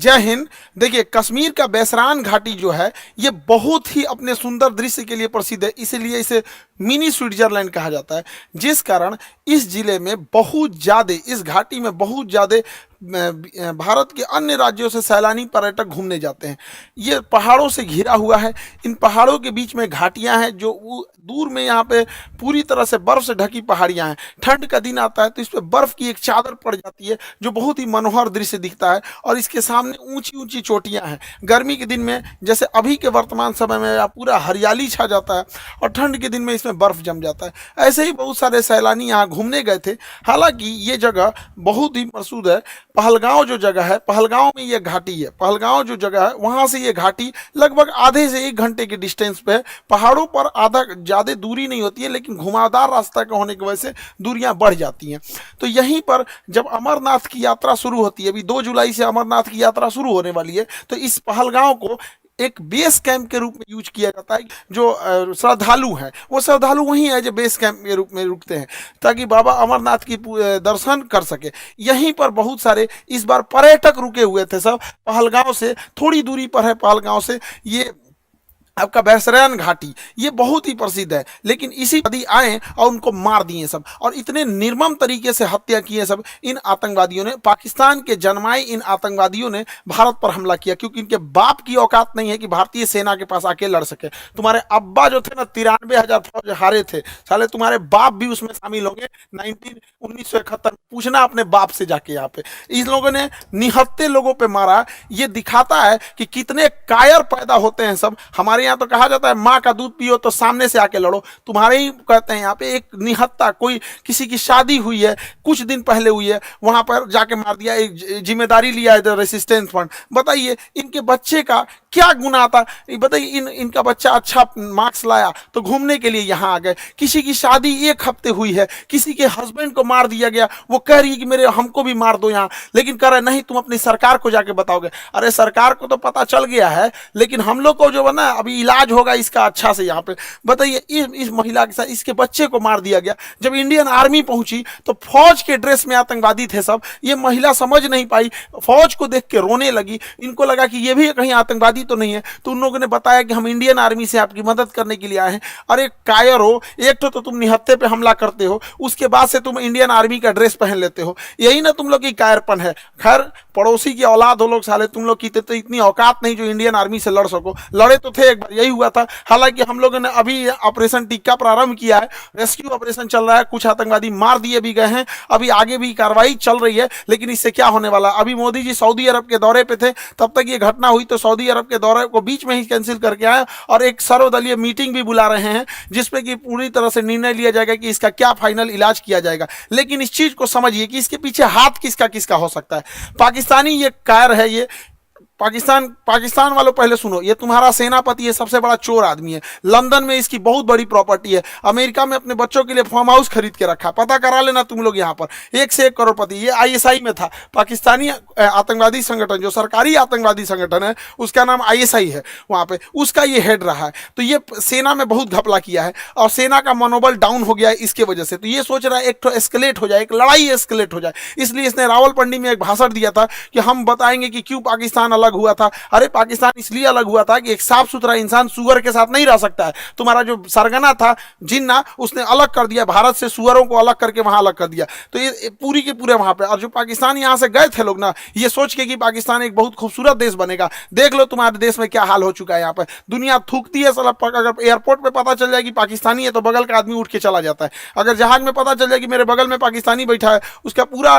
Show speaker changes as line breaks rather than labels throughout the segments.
जय हिंद। देखिए, कश्मीर का बैसरान घाटी जो है ये बहुत ही अपने सुंदर दृश्य के लिए प्रसिद्ध है, इसीलिए इसे मिनी स्विट्जरलैंड कहा जाता है। जिस कारण इस जिले में बहुत ज़्यादा, इस घाटी में बहुत ज़्यादा भारत के अन्य राज्यों से सैलानी पर्यटक घूमने जाते हैं। ये पहाड़ों से घिरा हुआ है, इन पहाड़ों के बीच में घाटियां हैं जो दूर में यहाँ पे पूरी तरह से बर्फ से ढकी पहाड़ियां हैं। ठंड का दिन आता है तो इस पे बर्फ की एक चादर पड़ जाती है जो बहुत ही मनोहर दृश्य दिखता है, और इसके सामने ऊंची ऊंची चोटियां हैं। गर्मी के दिन में जैसे अभी के वर्तमान समय में पूरा हरियाली छा जाता है, और ठंड के दिन में इसमें बर्फ जम जाता है। ऐसे ही बहुत सारे सैलानी यहाँ घूमने गए थे। हालांकि ये जगह बहुत ही मशहूर है। पहलगांव जो जगह है, पहलगांव में ये घाटी है। पहलगांव जो जगह है वहाँ से ये घाटी लगभग आधे से 1 घंटे के डिस्टेंस पे है। पहाड़ों पर आधा ज़्यादा दूरी नहीं होती है, लेकिन घुमावदार रास्ता का होने की वजह से दूरियां बढ़ जाती हैं। तो यहीं पर जब अमरनाथ की यात्रा शुरू होती है, अभी 2 जुलाई से अमरनाथ की यात्रा शुरू होने वाली है, तो इस पहलगांव को एक बेस कैंप के रूप में यूज किया जाता है। जो श्रद्धालु हैं वो श्रद्धालु वहीं है जो बेस कैंप के रूप में रुकते हैं, ताकि बाबा अमरनाथ की दर्शन कर सके। यहीं पर बहुत सारे इस बार पर्यटक रुके हुए थे सब। पहलगांव से थोड़ी दूरी पर है, पहलगांव से ये आपका बैसरान घाटी, ये बहुत ही प्रसिद्ध है। लेकिन इसी नदी आए और उनको मार दिए सब, और इतने निर्मम तरीके से हत्या किए सब इन आतंकवादियों ने। पाकिस्तान के जन्माए इन आतंकवादियों ने भारत पर हमला किया, क्योंकि इनके बाप की औकात नहीं है कि भारतीय सेना के पास आके लड़ सके। तुम्हारे अब्बा जो थे ना, 93,000 फौज हारे थे, साले तुम्हारे बाप भी उसमें शामिल होंगे। 1971 पूछना अपने बाप से जाके। यहाँ पे इन लोगों ने निहत्थे लोगों पे मारा। ये दिखाता है कि कितने कायर पैदा होते हैं सब। हमारे यहाँ तो कहा जाता है माँ का दूध पियो तो सामने से आके लड़ो। तुम्हारे ही कहते हैं यहाँ पे एक निहत्था, कोई किसी की शादी हुई है, कुछ दिन पहले हुई है, वहां पर जाके मार दिया। एक जिम्मेदारी लिया है रेसिस्टेंस फ्रंट। बताइए इनके बच्चे का क्या गुनाह था? बताइए, इनका बच्चा अच्छा मार्क्स लाया तो घूमने के लिए यहाँ आ गए। किसी की शादी 1 हफ्ते हुई है, किसी के हस्बैंड को मार दिया गया, वो कह रही है कि मेरे हमको भी मार दो यहाँ, लेकिन कह रहे नहीं तुम अपनी सरकार को जाके बताओगे। अरे सरकार को तो पता चल गया है, लेकिन हम लोग को जो है ना अभी इलाज होगा इसका अच्छा से यहाँ पे। बताइए इस महिला के साथ इसके बच्चे को मार दिया गया। जब इंडियन आर्मी पहुंची तो फौज के ड्रेस में आतंकवादी थे सब। ये महिला समझ नहीं पाई, फौज को देख के रोने लगी। इनको लगा कि ये भी कहीं आतंकवादी तो नहीं है, तो उन लोगों ने बताया कि हम इंडियन आर्मी से आपकी मदद करने के लिए आए हैं। अरे कायर हो, एक तो तुम निहत्थे पे हमला करते हो, उसके बाद से तुम इंडियन आर्मी का ड्रेस पहन लेते हो। यही ना तुम लोग की कायरपन है। खैर पड़ोसी की औलाद हो लोग साले, तुम लोग की तो इतनी औकात नहीं जो इंडियन आर्मी से लड़ सको। लड़े तो थे, एक बार यही हुआ था। हालांकि हम लोगों ने अभी ऑपरेशन टिक्का प्रारंभ किया है, रेस्क्यू ऑपरेशन चल रहा है, कुछ आतंकवादी मार दिए भी गए हैं, अभी आगे भी कार्रवाई चल रही है। लेकिन इससे क्या होने वाला? अभी मोदी जी सऊदी अरब के दौरे पे थे, तब तक ये घटना हुई, तो सऊदी अरब के दौरे को बीच में ही कैंसिल करके आए और एक सर्वदलीय मीटिंग भी बुला रहे हैं, जिसपे कि पूरी तरह से निर्णय लिया जाएगा कि इसका क्या फाइनल इलाज किया जाएगा। लेकिन इस चीज को समझिए कि इसके पीछे हाथ किसका किसका हो सकता है। पाकिस्तानी ये कायर है, ये पाकिस्तान वालों पहले सुनो, ये तुम्हारा सेनापति है, सबसे बड़ा चोर आदमी है। लंदन में इसकी बहुत बड़ी प्रॉपर्टी है। अमेरिका में अपने बच्चों के लिए फार्म हाउस खरीद के रखा, पता करा लेना तुम लोग। यहाँ पर 1 से 1 करोड़पति। ये आईएसआई में था, पाकिस्तानी आतंकवादी संगठन, जो सरकारी आतंकवादी संगठन है उसका नाम आईएसआई है, वहाँ पे उसका ये हेड रहा है। तो ये सेना में बहुत घपला किया है और सेना का मनोबल डाउन हो गया है इसके वजह से। तो ये सोच रहा है एक तो एस्केलेट हो जाए, एक लड़ाई एस्केलेट हो जाए। इसलिए इसने रावलपिंडी में एक भाषण दिया था कि हम बताएंगे कि क्यों पाकिस्तान अलग हुआ था। अरे पाकिस्तान इसलिए अलग हुआ था कि एक साफ सुथरा इंसान सुअर के साथ नहीं रह सकता है। तुम्हारा जो सरगना था जिन्ना, उसने अलग कर दिया भारत से, सुअरों को अलग करके वहां अलग कर दिया। तो ये पूरी के पूरे वहां पे, और जो पाकिस्तान यहां से गए थे लोग ना, ये सोच के कि पाकिस्तान एक बहुत खूबसूरत देश बनेगा। देख लो तुम्हारे देश में क्या हाल हो चुका है। यहाँ पर दुनिया थूकती है साला। अगर एयरपोर्ट पे पता चल जाए कि पाकिस्तानी है तो बगल का आदमी उठ के चला जाता है। अगर जहाज में पता चल जाए कि मेरे बगल में पाकिस्तानी बैठा है, उसका पूरा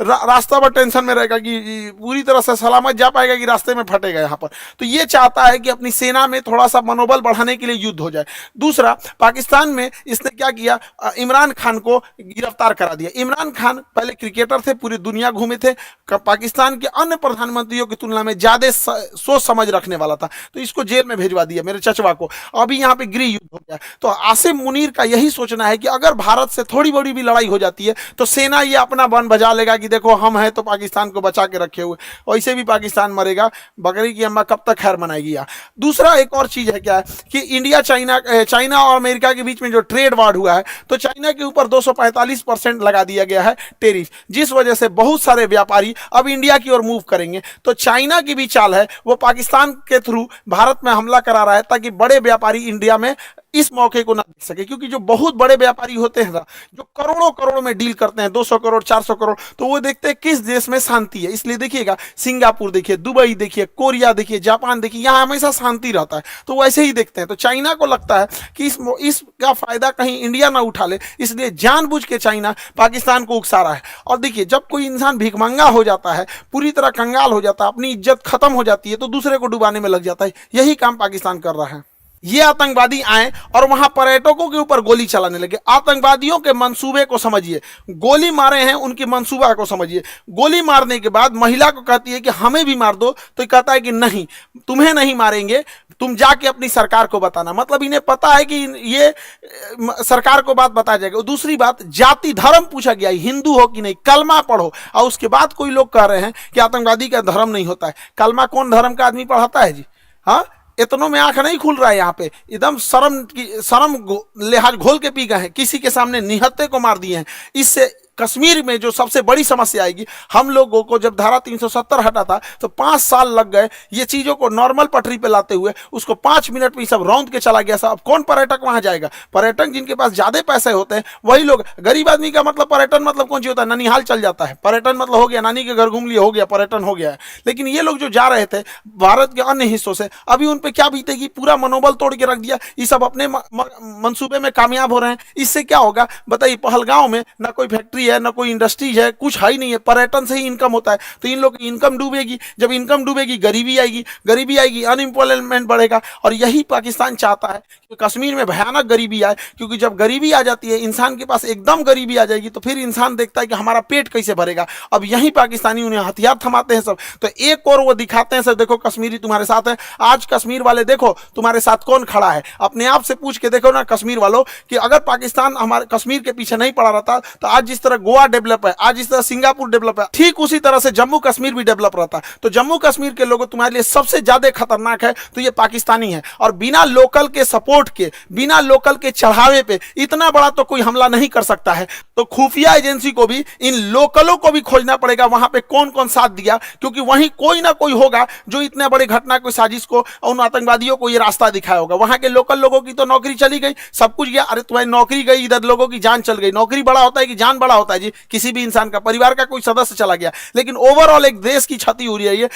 रास्ता पर टेंशन में रहेगा कि पूरी तरह से सलामत जा पाएगा कि रास्ते में फटेगा यहाँ पर। तो ये चाहता है कि अपनी सेना में थोड़ा सा मनोबल बढ़ाने के लिए युद्ध हो जाए। दूसरा, पाकिस्तान में इसने क्या किया, इमरान खान को गिरफ्तार करा दिया। इमरान खान पहले क्रिकेटर थे, पूरी दुनिया घूमे थे, पाकिस्तान के अन्य प्रधानमंत्रियों की तुलना में ज्यादा सोच समझ रखने वाला था, तो इसको जेल में भेजवा दिया, मेरे चचवा को। अभी यहाँ पे गृह युद्ध हो गया। तो आसिम मुनीर का यही सोचना है कि अगर भारत से थोड़ी बड़ी भी लड़ाई हो जाती है तो सेना ये अपना बन बजा लेगा कि देखो हम हैं तो पाकिस्तान को बचा के रखे हुए, वैसे भी पाकिस्तान मरे करेगा, बकरी की अम्मा कब तक खैर मनाएगी। यार दूसरा एक और चीज है क्या है कि इंडिया चाइना और अमेरिका के बीच में जो ट्रेड वार हुआ है, तो चाइना के ऊपर 245% लगा दिया गया है टेरिफ, जिस वजह से बहुत सारे व्यापारी अब इंडिया की ओर मूव करेंगे। तो चाइना की भी चाल है, वो पाकिस्तान के थ्रू भारत में हमला करा रहा है ताकि बड़े व्यापारी इंडिया में इस मौके को ना देख सके, क्योंकि जो बहुत बड़े व्यापारी होते हैं ना, जो करोड़ों करोड़ में डील करते हैं, 200 करोड़ 400 करोड़, तो वो देखते हैं किस देश में शांति है। इसलिए देखिएगा सिंगापुर देखिए, दुबई देखिए, कोरिया देखिए, जापान देखिए, यहाँ हमेशा शांति रहता है, तो वैसे ही देखते हैं। तो चाइना को लगता है कि इसका फायदा कहीं इंडिया ना उठा ले, इसलिए जानबूझ के चाइना पाकिस्तान को उकसा रहा है। और देखिए जब कोई इंसान भिखमंगा हो जाता है, पूरी तरह कंगाल हो जाता है, अपनी इज्जत खत्म हो जाती है, तो दूसरे को डुबाने में लग जाता है। यही काम पाकिस्तान कर रहा है। ये आतंकवादी आए और वहां पर्यटकों के ऊपर गोली चलाने लगे। आतंकवादियों के मंसूबे को समझिए, गोली मारे हैं उनकी मंसूबा को समझिए। गोली मारने के बाद महिला को कहती है कि हमें भी मार दो, तो कहता है कि नहीं, तुम्हें नहीं मारेंगे, तुम जाके अपनी सरकार को बताना। मतलब इन्हें पता है कि ये सरकार को बात बताया जाएगा। दूसरी बात, जाति धर्म पूछा गया, हिंदू हो कि नहीं, कलमा पढ़ो। और उसके बाद कोई लोग कह रहे हैं कि आतंकवादी का धर्म नहीं होता है। कलमा कौन धर्म का आदमी पढ़ाता है जी? हाँ, इतनों में आंख नहीं खुल रहा है। यहाँ पे एकदम शर्म लिहाज घोल के पी गए हैं, किसी के सामने निहत्थे को मार दिए हैं। इससे कश्मीर में जो सबसे बड़ी समस्या आएगी, हम लोगों को जब धारा 370 हटा था तो 5 साल लग गए ये चीजों को नॉर्मल पटरी पे लाते हुए, उसको 5 मिनट में सब रौंद के चला गया। सब कौन पर्यटक वहां जाएगा? पर्यटक जिनके पास ज्यादा पैसे होते हैं वही लोग। गरीब आदमी का मतलब पर्यटन मतलब कौन सी होता है? ननिहाल चल जाता है पर्यटन, मतलब हो गया नानी के घर घूम लिए, हो गया पर्यटन, हो गया है। लेकिन ये लोग जो जा रहे थे भारत के अन्य हिस्सों से, अभी उन पे क्या बीतेगी? पूरा मनोबल तोड़ के रख दिया। ये सब अपने मंसूबे में कामयाब हो रहे हैं। इससे क्या होगा बताइए? पहलगांव में ना कोई फैक्ट्री है, ना कोई इंडस्ट्रीज है, कुछ है ही नहीं है, पर्यटन से ही इनकम होता है। तो इन लोग की इनकम डूबेगी, जब इनकम डूबेगी गरीबी आएगी, अनएम्प्लॉयमेंट बढ़ेगा। और यही पाकिस्तान चाहता है कि कश्मीर में भयानक गरीबी आए, क्योंकि जब गरीबी आ जाती है, इंसान के पास एकदम गरीबी आ जाएगी, तो फिर इंसान देखता है कि हमारा पेट कैसे भरेगा। अब यही पाकिस्तानी उन्हें हथियार थमाते हैं सब। तो एक और वो दिखाते हैं सर, देखो कश्मीरी तुम्हारे साथ है। आज कश्मीर वाले देखो तुम्हारे साथ कौन खड़ा है, अपने आप से पूछ के देखो ना कश्मीर वालों, कि अगर पाकिस्तान हमारे कश्मीर के पीछे नहीं पड़ा रहता, तो आज जिस तरह गोवा डेवलप है, आज जिस तरह सिंगापुर डेवलप है, ठीक उसी तरह से जम्मू कश्मीर भी डेवलप रहता। तो जम्मू कश्मीर के लोगों तुम्हारे लिए सबसे ज्यादा खतरनाक है तो ये पाकिस्तानी है। और बिना लोकल के सपोर्ट के, बिना लोकल के चढ़ावे पे इतना बड़ा तो कोई हमला नहीं कर सकता है। तो खुफिया एजेंसी को भी इन लोकलों को भी खोजना पड़ेगा, वहां पे कौन कौन साथ दिया, क्योंकि वहीं कोई ना कोई होगा जो इतने बड़े घटना को, साजिश को, उन आतंकवादियों को ये रास्ता दिखाया होगा। वहां के लोकल लोगों की तो नौकरी चली गई, सब कुछ गया। अरे तुम्हारी नौकरी गई, इधर लोगों की जान चल गई। नौकरी बड़ा होता है कि जान बड़ा होता है जी? किसी भी इंसान का, परिवार का कोई सदस्य चला गया, लेकिन ओवरऑल एक देश की क्षति हो रही है।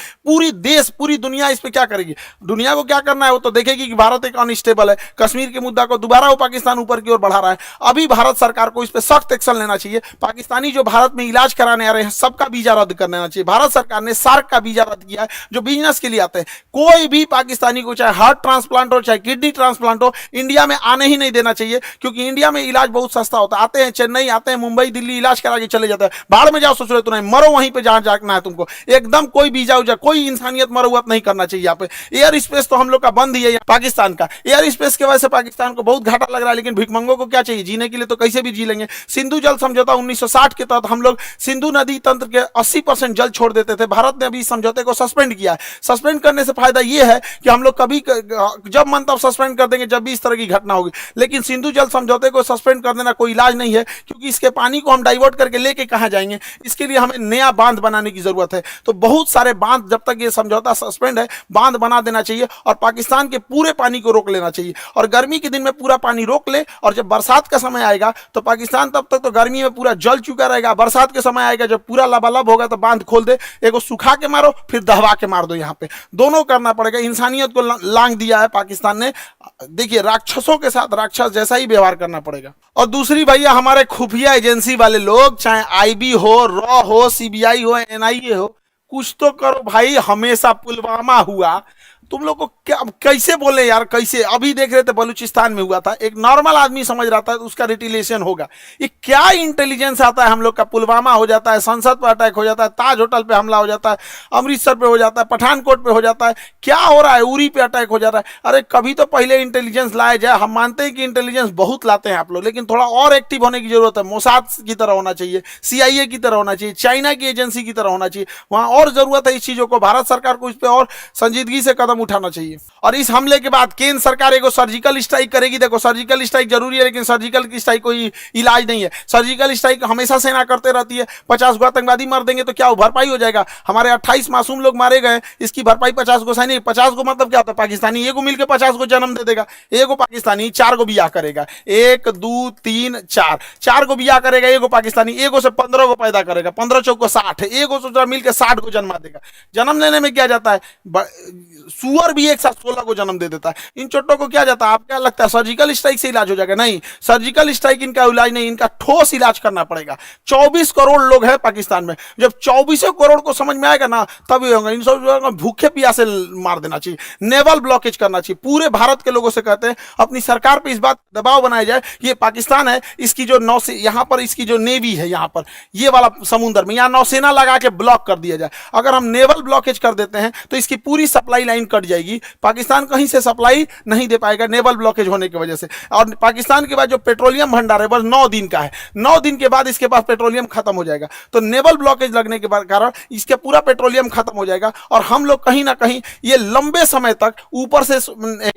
पूरी दुनिया इस पे क्या करेगी? दुनिया को क्या करना है वो तो देखेगी कि भारत एक अनस्टेबल है। कश्मीर के मुद्दा को दोबारा वो पाकिस्तान ऊपर की ओर बढ़ा रहा है। अभी भारत सरकार को इस पे सख्त एक्शन लेना चाहिए। पाकिस्तानी जो भारत में इलाज कराने आ रहे हैं, सबका वीजा रद्द कर देना चाहिए। भारत सरकार ने सार्क का वीजा रद्द किया है, जो बिजनेस के लिए आते हैं। कोई भी पाकिस्तानी को, चाहे हार्ट ट्रांसप्लांट हो, चाहे किडनी ट्रांसप्लांट हो, इंडिया में आने ही नहीं देना चाहिए, क्योंकि इंडिया में इलाज बहुत सस्ता होता है। आते हैं चेन्नई, आते हैं मुंबई, दिल्ली, इलाज करा के चले जाते हैं। बाहर में जाओ, सोच रहे तो नहीं, मरो वहीं पे जहां जाना है तुमको। एकदम कोई वीजा उजा, कोई इंसानियत मरौवत नहीं करना चाहिए। यहाँ पे एयर स्पेस तो हम लोग का बंद ही है, पाकिस्तान का एयर स्पेस की वजह से पाकिस्तान को बहुत घाटा लग रहा है। लेकिन भिखमंगों को क्या चाहिए? जीने के लिए तो कैसे भी जी लेंगे। सिंधु जल समझौता 1960 के तहत हम लोग सिंधु नदी तंत्र के 80% जल छोड़ देते थे। भारत ने अभी इस समझौते को सस्पेंड किया है। सस्पेंड करने से फायदा यह है कि हम लोग कभी जब मन तब सस्पेंड कर देंगे, जब भी इस तरह की घटना होगी। लेकिन सिंधु जल समझौते को सस्पेंड कर देना कोई इलाज नहीं है, क्योंकि इसके पानी को हम डाइवर्ट करके लेके कहां जाएंगे? इसके लिए हमें नया बांध बनाने की जरूरत है। तो बहुत सारे बांध, जब तक ये समझौता सस्पेंड है, बांध बना देना चाहिए और पाकिस्तान के पूरे पानी को रोक लेना चाहिए। और गर्मी के दिन में पूरा पानी रोक ले, और जब बरसात का समय आएगा तो पाकिस्तान तब तक तो गर्मी में पूरा जल चुका रहेगा। बरसात के समय आएगा जब पूरा लबालब होगा तो बांध खोल दे, एक सुखा के मारो, फिर दहवा के मार दो। यहाँ पे दोनों करना पड़ेगा। इंसानियत को लांग दिया है पाकिस्तान ने। देखिए राक्षसों के साथ राक्षस जैसा ही व्यवहार करना पड़ेगा। और दूसरी भैया, हमारे खुफिया एजेंसी वाले लोग, चाहे आईबी हो, रॉ हो, सीबीआई हो, एनआईए हो, कुछ तो करो भाई। हमेशा पुलवामा हुआ, तुम लोग को क्या कैसे बोले यार, कैसे? अभी देख रहे थे बलूचिस्तान में हुआ था, एक नॉर्मल आदमी समझ रहा था उसका रिटिलेशन होगा। ये क्या इंटेलिजेंस आता है हम लोग का? पुलवामा हो जाता है, संसद पर अटैक हो जाता है, ताज होटल पे हमला हो जाता है, अमृतसर पे हो जाता है, पठानकोट पे हो जाता है, क्या हो रहा है? उरी पे अटैक हो जा रहा है। अरे कभी तो पहले इंटेलिजेंस लाया जाए। हम मानते हैं कि इंटेलिजेंस बहुत लाते हैं आप लोग, लेकिन थोड़ा और एक्टिव होने की जरूरत है। मोसाद की तरह होना चाहिए, CIA की तरह होना चाहिए, चाइना की एजेंसी की तरह होना चाहिए। वहां और जरूरत है इस चीजों को। भारत सरकार को इस पर और संजीदगी से कदम उठाना चाहिए। और इस हमले के बाद केंद्र सरकार एक सर्जिकल स्ट्राइक करेगी। देखो, सर्जिकल स्ट्राइक जरूरी है, लेकिन सर्जिकल की स्ट्राइक कोई इलाज नहीं है। सर्जिकल स्ट्राइक हमेशा सेना करते रहती है। 50 गो आतंकवादी मार देंगे तो क्या भरपाई हो जाएगा? हमारे 28 मासूम लोग मारे गए, इसकी भरपाई 50 गो सैनिक। 50 गो मतलब क्या होता है? पाकिस्तानी एगो मिलकर 50 गो जन्म दे देगा। एगो पाकिस्तानी 4 गो बियाह करेगा, 1 2 3 4, 4 गो बियाह करेगा। एगो पाकिस्तानी एगो से 15 गो पैदा करेगा, 15 चौको 60, एगो से मिलकर 60 को जन्मा देगा। जन्म लेने में क्या जाता है? सुअर भी एक साथ 16 को जन्म दे देता है। इन चोटों को क्या जाता है? आप क्या लगता है सर्जिकल स्ट्राइक से इलाज हो जाएगा? नहीं, सर्जिकल स्ट्राइक इनका इलाज नहीं, इनका ठोस इलाज करना पड़ेगा। 24 करोड़ लोग हैं पाकिस्तान में। जब 24 करोड़ को समझ में आएगा ना, तब होगा। इन सब भूखे प्यासे मार देना चाहिए, नेवल ब्लॉकेज करना चाहिए। पूरे भारत के लोगों से कहते हैं अपनी सरकार पर इस बात दबाव बनाया जाए कि ये पाकिस्तान है, इसकी जो नौ यहाँ पर इसकी जो नेवी है, यहाँ पर ये वाला समुद्र में, यहाँ नौसेना लगा के ब्लॉक कर दिया जाए। अगर हम नेवल ब्लॉकेज कर देते हैं तो इसकी पूरी सप्लाई लाइन कट जाएगी। पाकिस्तान कहीं से सप्लाई नहीं दे पाएगा नेवल ब्लॉकेज होने की वजह से। और पाकिस्तान के बाद जो पेट्रोलियम भंडार है बस 9 दिन का है, 9 दिन के बाद इसके पास पेट्रोलियम खत्म हो जाएगा। तो नेवल ब्लॉकेज लगने के कारण इसका पूरा पेट्रोलियम खत्म हो जाएगा और हम लोग कहीं ना कहीं ये लंबे समय तक ऊपर से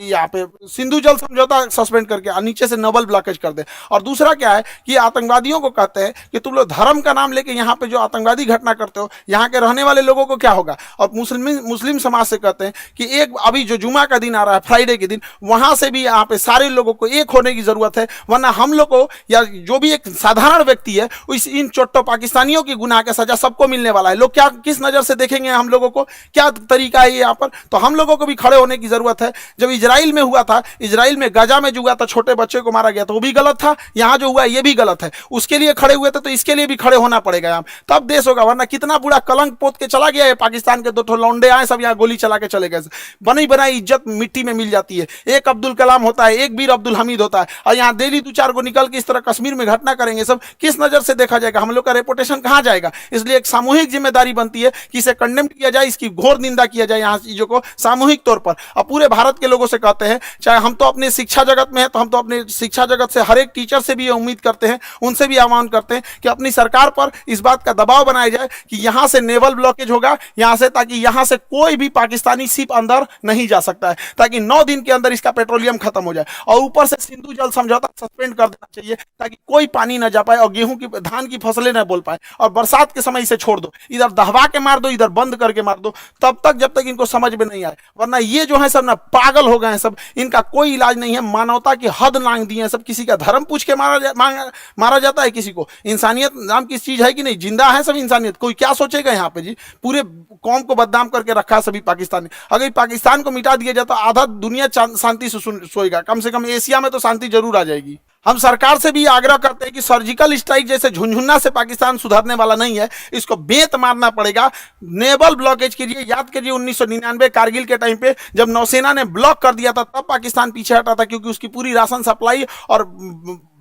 यहाँ पे सिंधु जल समझौता सस्पेंड करके नीचे से नेवल ब्लॉकेज कर दे। और दूसरा क्या है कि आतंकवादियों को कहते हैं कि तुम लोग धर्म का नाम लेके यहाँ पे जो आतंकवादी घटना करते हो, यहाँ के रहने वाले लोगों को क्या होगा? और मुस्लिम समाज से कहते हैं कि एक अभी जो जुमा का दिन आ रहा है, फ्राइडे के दिन, वहां से भी यहाँ पे सारे लोगों को एक होने की जरूरत है। वरना हम लोग को या जो भी एक साधारण व्यक्ति है, इन चोट्टो पाकिस्तानियों की गुनाह का सजा सबको मिलने वाला है। लोग क्या किस नजर से देखेंगे हम लोगों को? क्या तरीका है यहाँ पर? तो हम लोगों को भी खड़े होने की जरूरत है। जब इजराइल में हुआ था, इजराइल में गाजा में जो हुआ था, छोटे बच्चे को मारा गया था, वो भी गलत था। यहाँ जो हुआ ये भी गलत है। उसके लिए खड़े हुए थे तो इसके लिए भी खड़े होना पड़ेगा यहाँ, तब देश होगा। वरना कितना बुरा कलंक पोत के चला गया है पाकिस्तान के। 2 लौंडे आए, सब यहाँ गोली चला के चले गए। बनी बनाई इज्जत मिट्टी में मिल जाती है। एक अब्दुल कलाम होता है, एक वीर अब्दुल हमीद होता है, और यहाँ डेली 2-4 को निकल के इस तरह कश्मीर में घटना करेंगे। सब किस नजर से देखा जाएगा? हम लोग का रेपुटेशन कहाँ जाएगा? इसलिए एक सामूहिक जिम्मेदारी बनती है कि इसे कंडेम किया जाए, इसकी घोर निंदा किया जाए यहाँ चीजों को सामूहिक तौर पर। और पूरे भारत के लोगों से कहते हैं, चाहे हम तो अपने शिक्षा जगत में है, तो हम तो अपने शिक्षा जगत से हर एक टीचर से भी उम्मीद करते हैं, उनसे भी आह्वान करते हैं कि अपनी सरकार पर इस बात का दबाव बनाया जाए कि यहां से नेवल ब्लॉकेज होगा यहां से, ताकि यहां से कोई भी पाकिस्तानी शिप अंदर नहीं जा सकता है, ताकि 9 दिन के अंदर इसका पेट्रोलियम खत्म हो जाए। और ऊपर से सिंधु जल समझौता सस्पेंड कर देना चाहिए, ताकि कोई पानी ना जा पाए और गेहूं की धान की फसलें ना बोल पाए। और बरसात के समय इसे छोड़ दो, इधर दहवा के मार दो, इधर बंद करके मार दो, तब तक जब तक इनको समझ में नहीं आए। वरना ये जो है सब ना पागल हो गए हैं सब, इनका कोई इलाज नहीं है। मानवता की हद लांग दी है सब। किसी का धर्म पूछ के मारा जाता है किसी को। इंसानियत नाम की चीज है कि नहीं? जिंदा है सब इंसानियत। कोई क्या सोचेगा यहाँ पे जी? पूरे कौम को बदनाम करके रखा है सभी पाकिस्तानी। अगर पाकिस्तान को मिटा दिया जाता, आधा दुनिया शांति से सोएगा। कम से कम एशिया में तो शांति जरूर आ जाएगी। हम सरकार से भी आग्रह करते हैं कि सर्जिकल स्ट्राइक जैसे झुनझुना से पाकिस्तान सुधरने वाला नहीं है, इसको बेंत मारना पड़ेगा। नेवल ब्लॉकेज कीजिए। याद कीजिए 1999 कारगिल के टाइम पे जब नौसेना ने ब्लॉक कर दिया था, तब पाकिस्तान पीछे हटा था, क्योंकि उसकी पूरी राशन सप्लाई और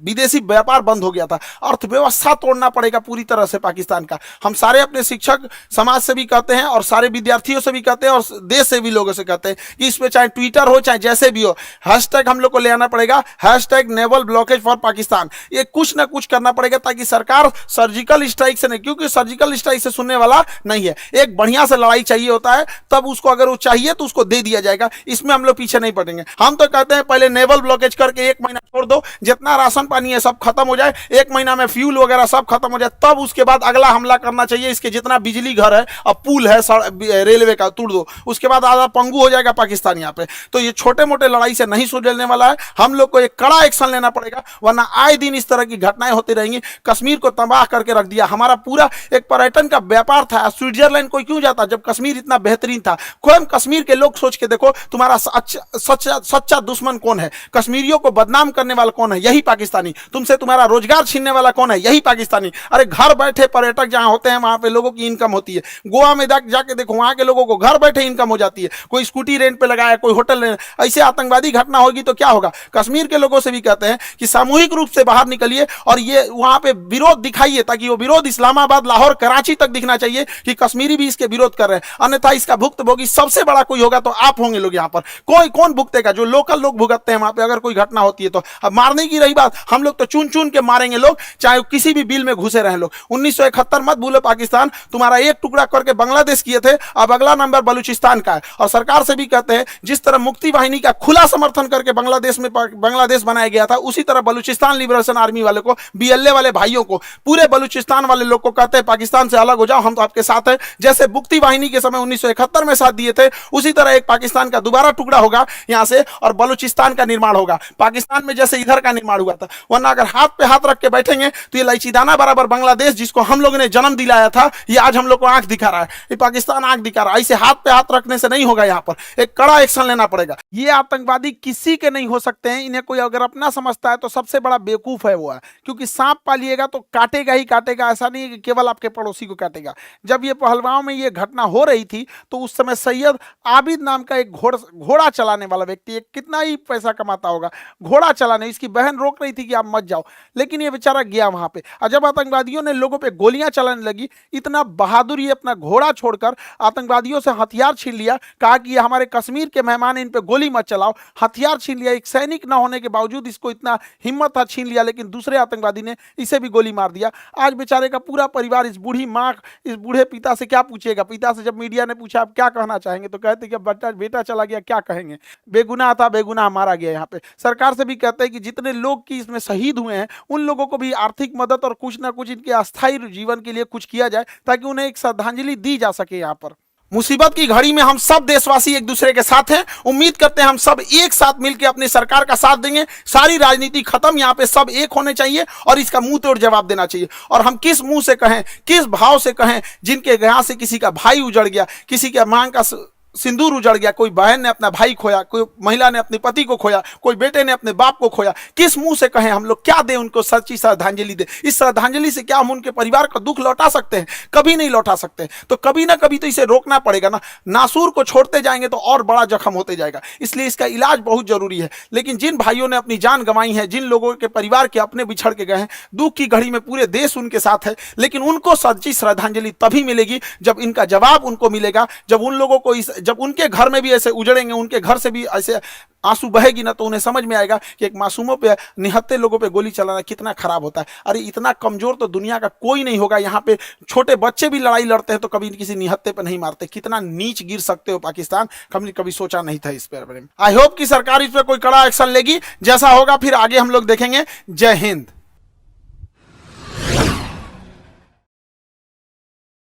विदेशी व्यापार बंद हो गया था। अर्थव्यवस्था तोड़ना पड़ेगा पूरी तरह से पाकिस्तान का। हम सारे अपने शिक्षक समाज से भी कहते हैं और सारे विद्यार्थियों से भी कहते हैं और देश से भी लोगों से कहते हैं कि इसमें चाहे ट्विटर हो चाहे जैसे भी हो, हैशटैग हम लोग को ले आना पड़ेगा, hashtag naval blockage for Pakistan. ये कुछ ना कुछ करना पड़ेगा ताकि सरकार सर्जिकल स्ट्राइक से नहीं, क्योंकि सर्जिकल स्ट्राइक से सुनने वाला नहीं है। एक बढ़िया से लड़ाई चाहिए होता है, तब उसको अगर वो चाहिए तो उसको दे दिया जाएगा। इसमें हम लोग पीछे नहीं पड़ेंगे। हम तो कहते हैं पहले नेवल ब्लॉकेज करके 1 महीना छोड़ दो, जितना राशन पानी है सब खत्म हो जाए, 1 महीना में फ्यूल वगैरह सब खत्म हो जाए, तब उसके बाद अगला हमला करना चाहिए। इसके जितना बिजली घर है और पुल है रेलवे का तोड़ दो, उसके बाद आधा पंगु हो जाएगा पाकिस्तान यहाँ पे। तो ये छोटे मोटे लड़ाई से नहीं सुलझने वाला है। हम लोग को एक कड़ा एक्शन लेना पड़ेगा, वरना आए दिन इस तरह की घटनाएं होती रहेंगी। कश्मीर को तबाह करके रख दिया। हमारा पूरा एक पर्यटन का व्यापार था। स्विट्जरलैंड कोई क्यों जाता जब कश्मीर इतना बेहतरीन था? कोई कश्मीर के लोग सोच के देखो, तुम्हारा सच्चा दुश्मन कौन है? कश्मीरियों को बदनाम करने वाला कौन है? यही पाकिस्तान पाकिस्तानी, तुमसे तुम्हारा रोजगार छीनने वाला कौन है? यही पाकिस्तानी। अरे घर बैठे पर्यटक जहां होते हैं वहां पे लोगों की इनकम होती है। गोवा में जाके देखो, वहां के लोगों को घर बैठे इनकम हो जाती है। कोई स्कूटी रेंट पे लगाया, कोई होटल रेंट। ऐसे आतंकवादी घटना होगी तो क्या होगा? कश्मीर के लोगों से भी कहते हैं कि सामूहिक रूप से बाहर निकलिए और ये वहां पे विरोध दिखाइए, ताकि वो विरोध इस्लामाबाद, लाहौर, कराची तक दिखना चाहिए कि कश्मीरी भी इसके विरोध कर रहे हैं। अन्यथा इसका भुक्तभोगी सबसे बड़ा कोई होगा तो आप होंगे लोग। यहाँ पर कोई कौन भुगतेगा? जो लोकल लोग भुगतते हैं वहां पे अगर कोई घटना होती है तो। अब मारने की रही बात, हम लोग तो चुन चुन के मारेंगे लोग, चाहे किसी भी बिल में घुसे रहे लोग। 1971 मत भूलो पाकिस्तान, तुम्हारा एक टुकड़ा करके बांग्लादेश किए थे, अब अगला नंबर बलूचिस्तान का है। और सरकार से भी कहते हैं जिस तरह मुक्ति वाहिनी का खुला समर्थन करके बांग्लादेश में बांग्लादेश बनाया गया था, उसी तरह बलूचिस्तान लिबरेशन आर्मी वाले को, बीएलए वाले भाइयों को, पूरे बलूचिस्तान वाले लोग को कहते हैं पाकिस्तान से अलग हो जाओ, हम तो आपके साथ हैं। जैसे मुक्ति वाहिनी के समय 1971 में साथ दिए थे, उसी तरह एक पाकिस्तान का दोबारा टुकड़ा होगा यहां से और बलूचिस्तान का निर्माण होगा। पाकिस्तान में जैसे इधर का निर्माण हुआ था। वरना अगर हाथ पे हाथ रख के बैठेंगे तो ये लाइचीदाना बराबर बांग्लादेश, जिसको हम लोगों ने जन्म दिलाया था, ये आज हम लोग को आंख दिखा रहा है। ये पाकिस्तान आंख दिखा रहा है। ऐसे हाथ पे हाथ रखने से नहीं होगा, यहाँ पर एक कड़ा एक्शन लेना पड़ेगा। ये आतंकवादी किसी के नहीं हो सकते हैं। इन्हें कोई अगर अपना समझता है तो सबसे बड़ा बेवकूफ है वो है, क्योंकि सांप पालिएगा तो काटेगा ही काटेगा। ऐसा नहीं है कि केवल आपके पड़ोसी को काटेगा। जब ये पहलगांव में ये घटना हो रही थी तो उस समय सैयद आबिद नाम का एक घोड़ा चलाने वाला व्यक्ति, कितना ही पैसा कमाता होगा, घोड़ा चलाने, इसकी बहन रोक रही थी कि आप मत जाओ, लेकिन ये बेचारा गया वहां पे। और जब आतंकवादियों ने लोगों पे गोलियां चलाने लगी, इतना बहादुर ये अपना घोड़ा छोड़कर आतंकवादियों से हथियार छीन लिया। कहा कि ये हमारे कश्मीर के मेहमान, इन पे गोली मत चलाओ। हथियार छीन लिया। एक सैनिक न होने के बावजूद इसको इतना हिम्मत था, छीन लिया। लेकिन दूसरे आतंकवादी ने इसे भी गोली मार दिया। आज बेचारे का पूरा परिवार, इस बूढ़ी माँ, इस बूढ़े पिता से क्या पूछेगा? पिता से जब मीडिया ने पूछा आप क्या कहना चाहेंगे, तो कहते कि बेटा चला गया, क्या कहेंगे, बेगुनाह था, बेगुनाह मारा गया। यहाँ पे सरकार से भी कहते हैं कि जितने लोग की इसमें शहीद हुए हैं उन लोगों को भी आर्थिक मदद और कुछ ना कुछ इनके अस्थायी जीवन के लिए कुछ किया जाए, ताकि उन्हें एक श्रद्धांजलि दी जा सके। यहाँ पर मुसीबत की घड़ी में हम सब देशवासी एक दूसरे के साथ हैं। उम्मीद करते हैं हम सब एक साथ मिलकर अपनी सरकार का साथ देंगे। सारी राजनीति खत्म, यहाँ पे सब एक होने चाहिए और इसका मुंह तोड़ जवाब देना चाहिए। और हम किस मुंह से कहें, किस भाव से कहें, जिनके यहाँ से किसी का भाई उजड़ गया, किसी के मांग का सिंदूर उजड़ गया, कोई बहन ने अपना भाई खोया, कोई महिला ने अपने पति को खोया, कोई बेटे ने अपने बाप को खोया, किस मुंह से कहें हम लोग? क्या दें उनको सच्ची श्रद्धांजलि दें? इस श्रद्धांजलि से क्या हम उनके परिवार का दुख लौटा सकते हैं? कभी नहीं लौटा सकते। तो कभी ना कभी तो इसे रोकना पड़ेगा ना। नासूर को छोड़ते जाएंगे तो और बड़ा जख्म होते जाएगा। इसलिए इसका इलाज बहुत जरूरी है। लेकिन जिन भाइयों ने अपनी जान गंवाई है, जिन लोगों के परिवार के अपने बिछड़ के गए हैं, दुख की घड़ी में पूरे देश उनके साथ है। लेकिन उनको सच्ची श्रद्धांजलि तभी मिलेगी जब इनका जवाब उनको मिलेगा, जब उन लोगों को जब उनके घर में भी ऐसे उजड़ेंगे, उनके घर से भी ऐसे आंसू बहेगी ना, तो उन्हें समझ में आएगा कि एक मासूमों पे, निहत्थे लोगों पे गोली चलाना कितना खराब होता है। अरे इतना कमजोर तो दुनिया का कोई नहीं होगा। यहाँ पे छोटे बच्चे भी लड़ाई लड़ते हैं तो कभी किसी निहत्थे पे नहीं मारते। कितना नीच गिर सकते हो पाकिस्तान, कभी सोचा नहीं था इस पर। आई होप कि सरकार इस पर कोई कड़ा एक्शन लेगी। जैसा होगा फिर आगे हम लोग देखेंगे। जय हिंद।